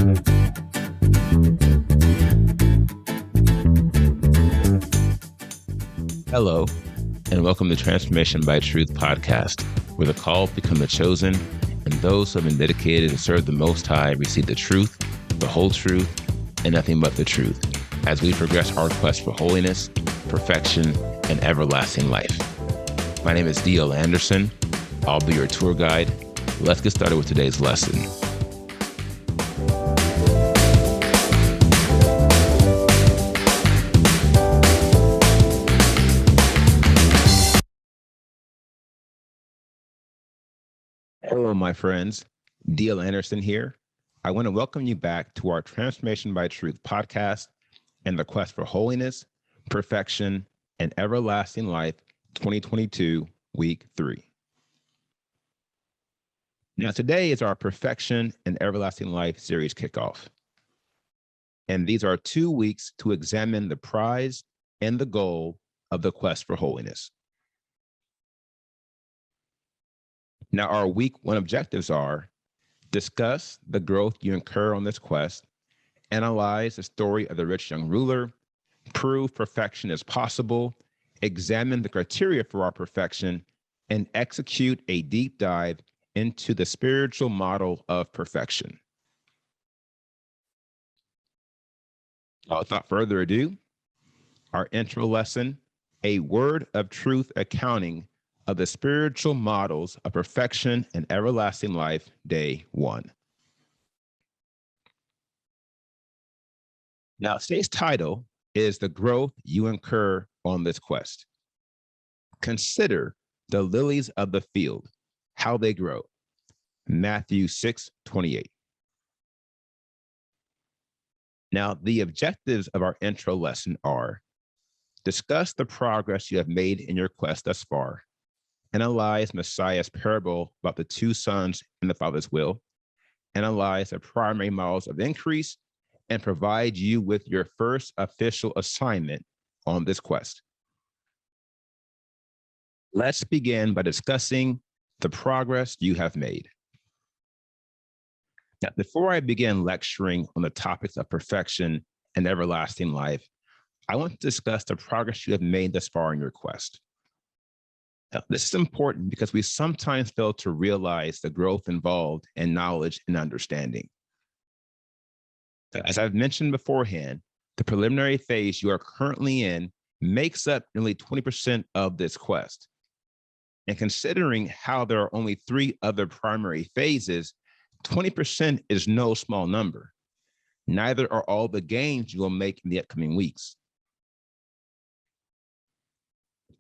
Hello, and welcome to Transformation by Truth podcast, where the called become the chosen, and those who have been dedicated to serve the Most High receive the truth, the whole truth, and nothing but the truth, as we progress our quest for holiness, perfection, and everlasting life. My name is D.L. Anderson. I'll be your tour guide. Let's get started with today's lesson. Hello, my friends. D.L. Anderson here. I want to welcome you back to our Transformation by Truth podcast and the quest for holiness, perfection, and everlasting life 2022, week 3. Now, today is our Perfection and Everlasting Life series kickoff. And these are 2 weeks to examine the prize and the goal of the quest for holiness. Now, our week 1 objectives are: discuss the growth you incur on this quest, analyze the story of the rich young ruler, prove perfection is possible, examine the criteria for our perfection, and execute a deep dive into the spiritual model of perfection. Without further ado, our intro lesson, A Word of Truth Accounting of the Spiritual Models of Perfection and Everlasting Life, Day 1. Now, today's title is The Growth You Incur on This Quest. Consider the lilies of the field, how they grow. Matthew 6:28. Now, the objectives of our intro lesson are: discuss the progress you have made in your quest thus far, analyze Messiah's parable about the 2 sons in the Father's will, analyze the primary models of increase, and provide you with your first official assignment on this quest. Let's begin by discussing the progress you have made. Now, before I begin lecturing on the topics of perfection and everlasting life, I want to discuss the progress you have made thus far in your quest. Now, this is important because we sometimes fail to realize the growth involved in knowledge and understanding. As I've mentioned beforehand, the preliminary phase you are currently in makes up nearly 20% of this quest. And considering how there are only 3 other primary phases, 20% is no small number. Neither are all the gains you will make in the upcoming weeks.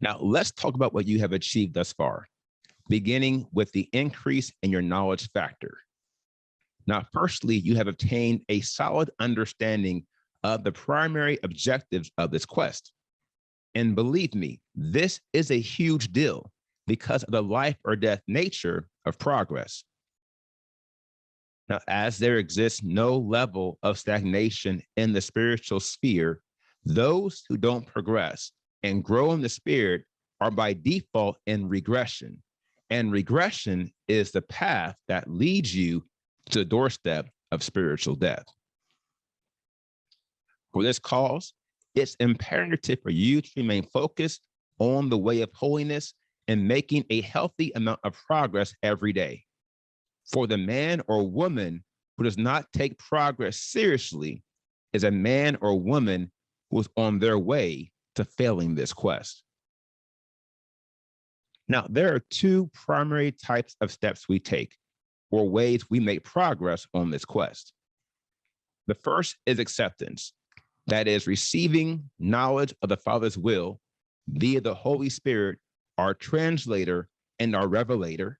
Now, let's talk about what you have achieved thus far, beginning with the increase in your knowledge factor. Now, firstly, you have obtained a solid understanding of the primary objectives of this quest. And believe me, this is a huge deal because of the life or death nature of progress. Now, as there exists no level of stagnation in the spiritual sphere, those who don't progress and grow in the spirit are by default in regression. And regression is the path that leads you to the doorstep of spiritual death. For this cause, it's imperative for you to remain focused on the way of holiness and making a healthy amount of progress every day. For the man or woman who does not take progress seriously is a man or woman who is on their way to failing this quest. Now, there are 2 primary types of steps we take, or ways we make progress on this quest. The first is acceptance, that is, receiving knowledge of the Father's will via the Holy Spirit, our translator and our revelator.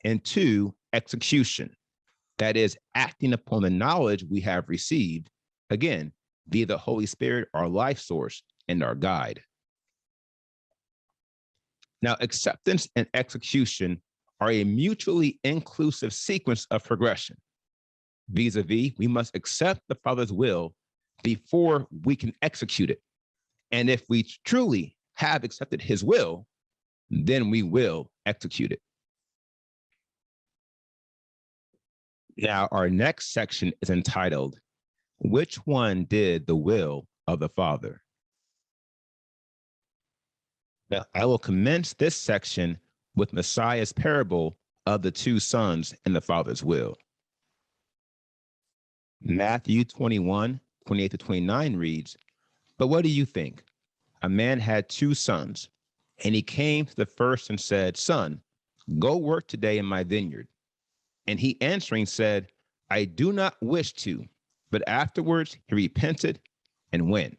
And 2, execution, that is, acting upon the knowledge we have received, again, via the Holy Spirit, our life source and our guide. Now, acceptance and execution are a mutually inclusive sequence of progression. Vis-a-vis, we must accept the Father's will before we can execute it. And if we truly have accepted his will, then we will execute it. Now, our next section is entitled, Which One Did the Will of the Father? Now, I will commence this section with Messiah's parable of the two sons in the Father's will. Matthew 21:28-29 reads, But what do you think? A man had two sons, and he came to the first and said, Son, go work today in my vineyard. And he answering said, I do not wish to. But afterwards he repented and went.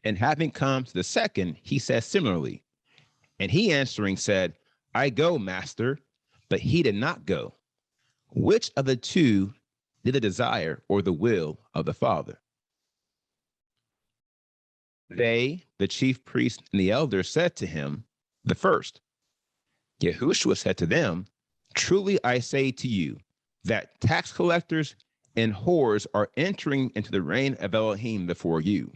And having come to the second, he said similarly. And he answering said, I go, master. But he did not go. Which of the two did the desire or the will of the Father? They, the chief priest and the elders, said to him, the first. Yahushua said to them, Truly I say to you, that tax collectors and whores are entering into the reign of Elohim before you.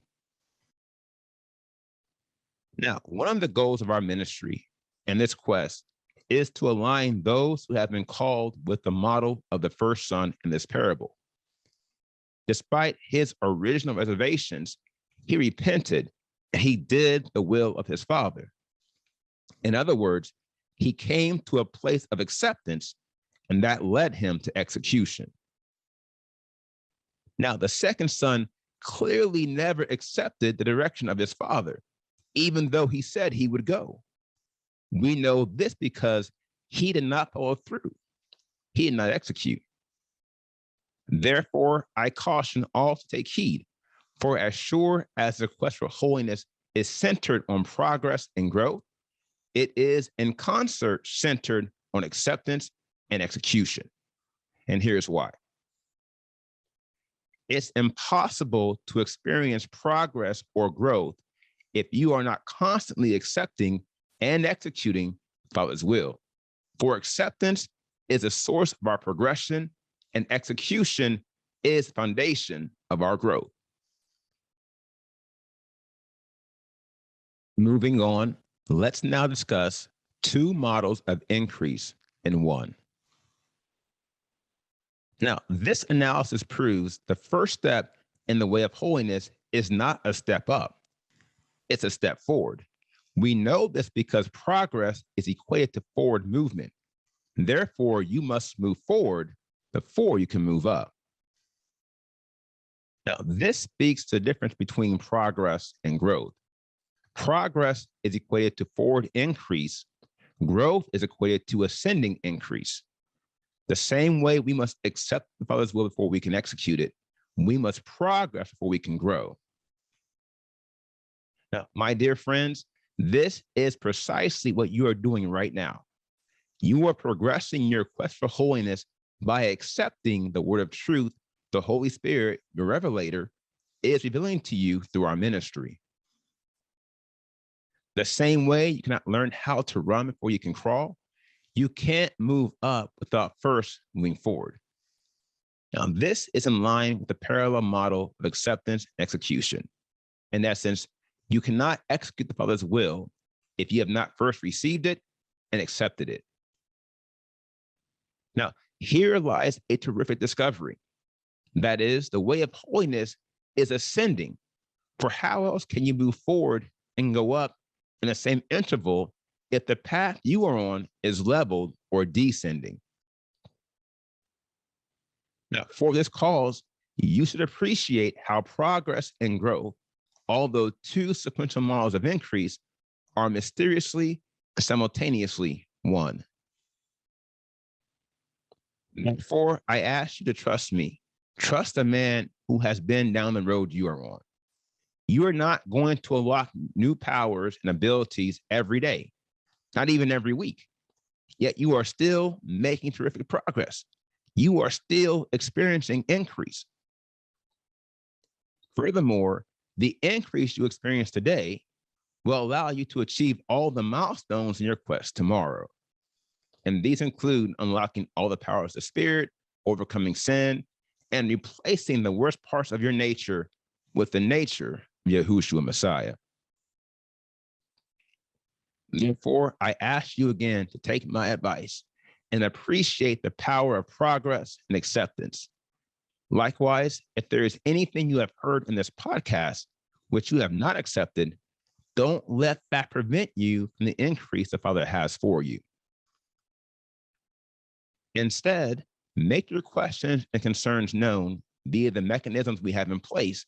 Now, one of the goals of our ministry and this quest is to align those who have been called with the model of the first son in this parable. Despite his original reservations, he repented and he did the will of his Father. In other words, he came to a place of acceptance, and that led him to execution. Now, the second son clearly never accepted the direction of his father, even though he said he would go. We know this because he did not follow through. He did not execute. Therefore, I caution all to take heed, for as sure as the quest for holiness is centered on progress and growth, it is in concert centered on acceptance and execution. And here's why. It's impossible to experience progress or growth if you are not constantly accepting and executing Father's will. For acceptance is a source of our progression, and execution is the foundation of our growth. Moving on, let's now discuss two models of increase in one. Now, this analysis proves the first step in the way of holiness is not a step up, it's a step forward. We know this because progress is equated to forward movement. Therefore, you must move forward before you can move up. Now, this speaks to the difference between progress and growth. Progress is equated to forward increase. Growth is equated to ascending increase. The same way we must accept the Father's will before we can execute it, we must progress before we can grow. Now, my dear friends, this is precisely what you are doing right now. You are progressing your quest for holiness by accepting the word of truth the Holy Spirit, your revelator, is revealing to you through our ministry. The same way you cannot learn how to run before you can crawl, you can't move up without first moving forward. Now, this is in line with the parallel model of acceptance and execution. In essence, you cannot execute the Father's will if you have not first received it and accepted it. Now, here lies a terrific discovery. That is, the way of holiness is ascending. For how else can you move forward and go up in the same interval if the path you are on is leveled or descending? Now, for this cause, you should appreciate how progress and growth, although two sequential models of increase, are mysteriously and simultaneously one. Therefore, I ask you to trust me. Trust a man who has been down the road you are on. You are not going to unlock new powers and abilities every day, not even every week. Yet you are still making terrific progress. You are still experiencing increase. Furthermore, the increase you experience today will allow you to achieve all the milestones in your quest tomorrow. And these include unlocking all the powers of the Spirit, overcoming sin, and replacing the worst parts of your nature with the nature of Yahushua Messiah. Therefore, I ask you again to take my advice and appreciate the power of progress and acceptance. Likewise, if there is anything you have heard in this podcast which you have not accepted, don't let that prevent you from the increase the Father has for you. Instead, make your questions and concerns known via the mechanisms we have in place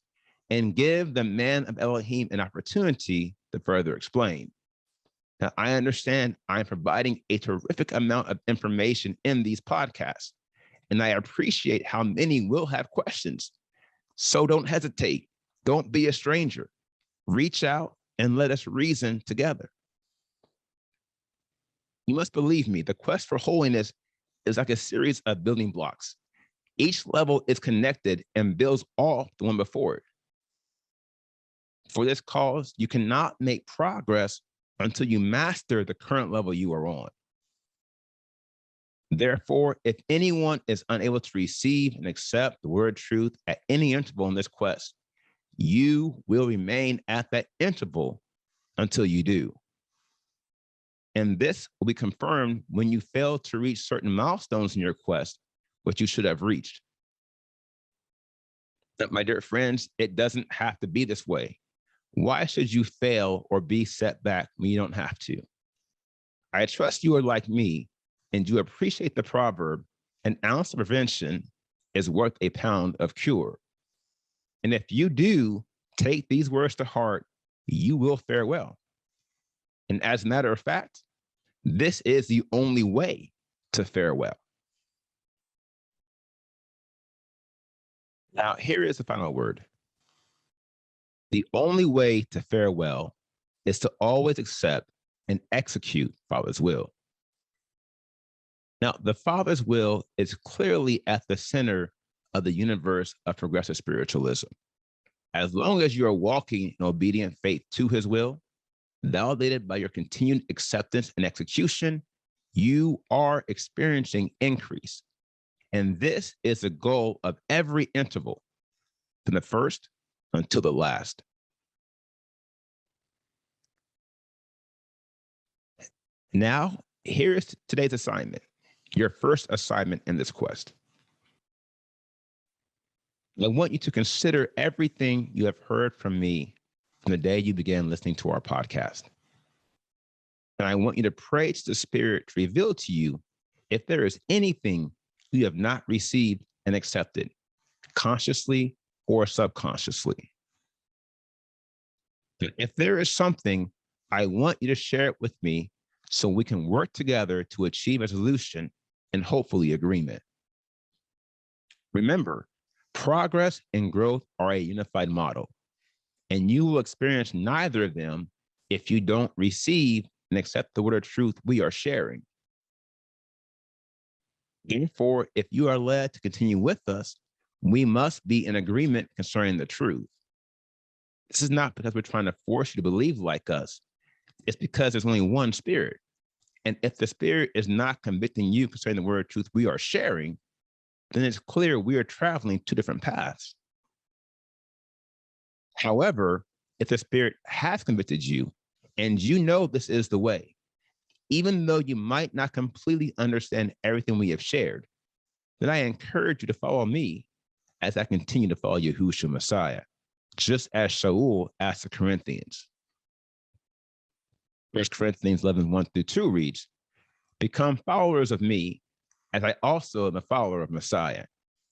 and give the man of Elohim an opportunity to further explain. Now, I understand I'm providing a terrific amount of information in these podcasts, and I appreciate how many will have questions. So don't hesitate. Don't be a stranger. Reach out and let us reason together. You must believe me, the quest for holiness is like a series of building blocks. Each level is connected and builds off the one before it. For this cause, you cannot make progress until you master the current level you are on. Therefore, if anyone is unable to receive and accept the word truth at any interval in this quest, you will remain at that interval until you do. And this will be confirmed when you fail to reach certain milestones in your quest, which you should have reached. But my dear friends, it doesn't have to be this way. Why should you fail or be set back when you don't have to? I trust you are like me, and you appreciate the proverb, an ounce of prevention is worth a pound of cure. And if you do take these words to heart, you will fare well. And as a matter of fact, this is the only way to fare well. Now, here is the final word. The only way to fare well is to always accept and execute Father's will. Now, the Father's will is clearly at the center of the universe of progressive spiritualism. As long as you are walking in obedient faith to his will, validated by your continued acceptance and execution, you are experiencing increase. And this is the goal of every interval, from the first until the last. Now, here is today's assignment, your first assignment in this quest. I want you to consider everything you have heard from me from the day you began listening to our podcast. And I want you to pray to the Spirit to reveal to you if there is anything you have not received and accepted, consciously or subconsciously. If there is something, I want you to share it with me so we can work together to achieve a solution and hopefully agreement. Remember, progress and growth are a unified model, and you will experience neither of them if you don't receive and accept the word of truth we are sharing. Therefore, if you are led to continue with us, we must be in agreement concerning the truth. This is not because we're trying to force you to believe like us. It's because there's only one Spirit. And if the Spirit is not convicting you concerning the word of truth we are sharing, then it's clear we are traveling two different paths. However, if the Spirit has convicted you and you know this is the way, even though you might not completely understand everything we have shared, then I encourage you to follow me as I continue to follow Yahushua Messiah, just as Shaul asked the Corinthians. 1 Corinthians 11:1-2 reads, "Become followers of me, as I also am a follower of Messiah.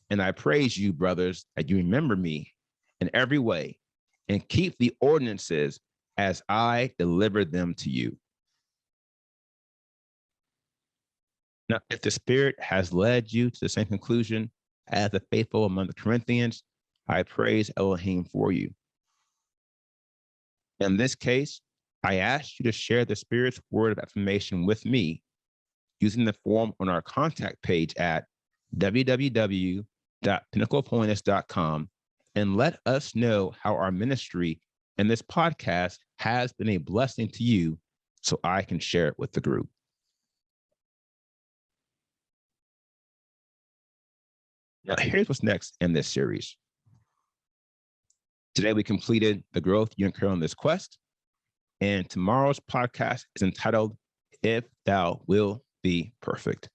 And I praise you, brothers, that you remember me in every way and keep the ordinances as I delivered them to you." Now, if the Spirit has led you to the same conclusion as the faithful among the Corinthians, I praise Elohim for you. In this case, I ask you to share the Spirit's word of affirmation with me using the form on our contact page at www.pinnacleofholiness.com and let us know how our ministry and this podcast has been a blessing to you so I can share it with the group. Now, here's what's next in this series. Today, we completed the growth you incur on this quest, and tomorrow's podcast is entitled, "If Thou Will Be Perfect."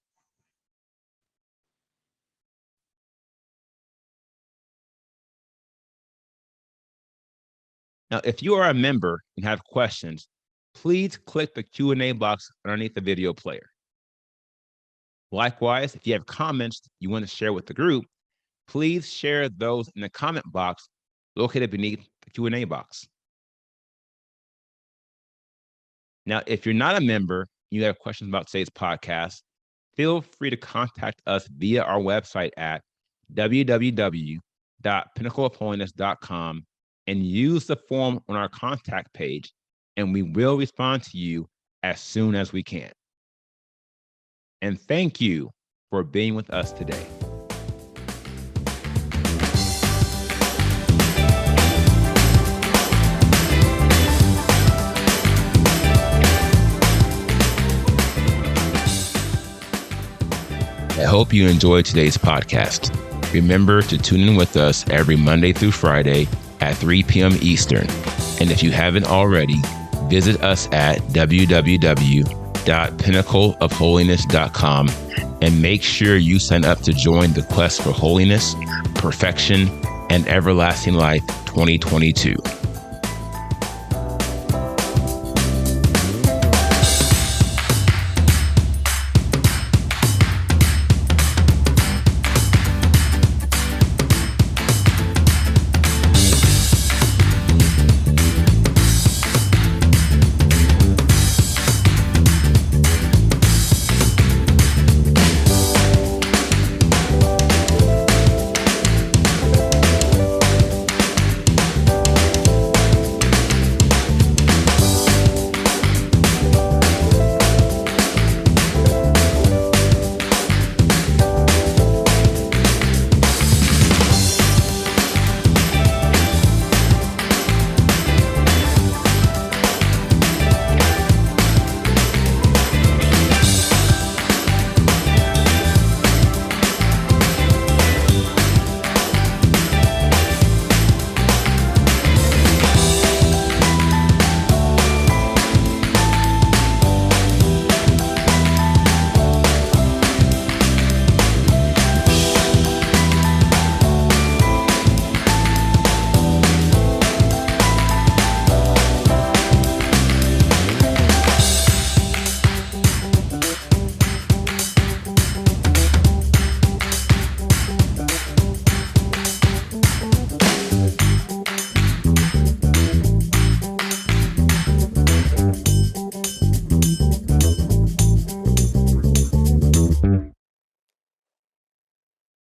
Now, if you are a member and have questions, please click the Q&A box underneath the video player. Likewise, if you have comments you want to share with the group, please share those in the comment box located beneath the Q&A box. Now, if you're not a member, you have questions about today's podcast, feel free to contact us via our website at www.pinnacleofholiness.com and use the form on our contact page, and we will respond to you as soon as we can. And thank you for being with us today. I hope you enjoyed today's podcast. Remember to tune in with us every Monday through Friday at 3 p.m. Eastern. And if you haven't already, visit us at www.pinnacleofholiness.com and make sure you sign up to join the quest for holiness, perfection, and everlasting life 2022.